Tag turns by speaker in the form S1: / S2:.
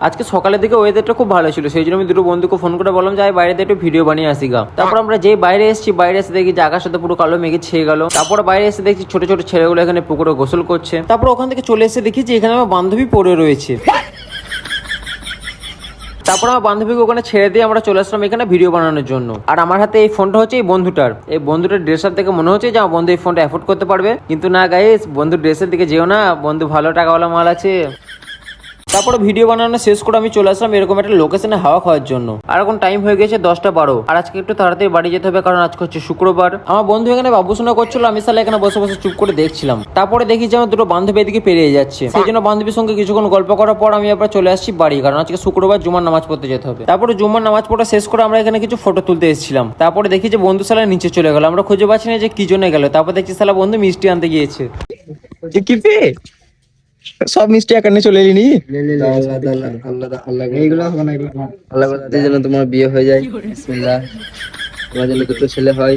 S1: আজকে সকালের দিকে ওয়েদারটা খুব ভালো ছিল, সেই জন্য আমি দুটো বন্ধুকে ফোন করে বললাম যে বাইরে একটু ভিডিও বানিয়ে আসি গা। তারপর আমরা যেই বাইরে এসেছি, বাইরে এসে দেখি যে আকাশের সাথে পুরো কালো মেঘে ছেয়ে গেল। তারপর বাইরে এসে দেখছি ছোট ছোট ছেলেগুলো এখানে পুকুরে গোসল করছে। তারপর ওখান থেকে চলে এসে দেখি যে এখানে আমার বান্ধবী পড়ে রয়েছে। তারপর আমার বান্ধবীকে ওখানে ছেড়ে দিয়ে আমরা চলে আসলাম এখানে ভিডিও বানানোর জন্য। আর আমার হাতে এই ফোনটা হচ্ছে এই বন্ধুটার ড্রেসের থেকে মনে হচ্ছে যে আমার বন্ধু এই ফোনটা অ্যাফোর্ড করতে পারবে, কিন্তু না গাইস, বন্ধুর ড্রেসের দিকে যেও না, বন্ধু ভালো টাকাওয়ালা মাল আছে। তারপরে ভিডিও বানানো শেষ করে আমি চলে আসলাম এরকম একটা লোকেশনে হাওয়া খাওয়ার জন্য। আর এখন টাইম হয়ে গেছে 10টা 12। আর আজকে একটু তাড়াতাড়ি বাড়ি যেতে হবে, কারণ আজকে হচ্ছে শুক্রবার। আমার বন্ধু এখানে বাবুসোনা করছিল, আমি সালে এখানে বসে বসে চুপ করে দেখছিলাম। তারপরে দেখি যে আমার দুটো বান্ধবী এদিকে পেরিয়ে যাচ্ছে, সেই জন্য বান্ধবীর সঙ্গে কিছুক্ষণ গল্প করার পর আমি আবার চলে আসছি বাড়ি, কারণ আজকে শুক্রবার জুমার নামাজ পড়তে যেতে হবে। তারপরে জুমার নামাজ পড়া শেষ করে আমরা এখানে কিছু ফটো তুলতে এসেছিলাম। তারপরে দেখি যে বন্ধু সালা নিচে চলে গেল, আমরা খুঁজে পাচ্ছি না যে কি জন্য গেল। তারপর দেখছি সালা বন্ধু মিষ্টি আনতে গিয়েছে।
S2: কি পে সব মিষ্টি এখানে চলে এলি নি।
S3: এইগুলো হবে না, এগুলো আল্লাহ যেন তোমার বিয়ে হয়ে যায়, বিসমিল্লাহ, তোমার জন্য দুটো ছেলে হয়।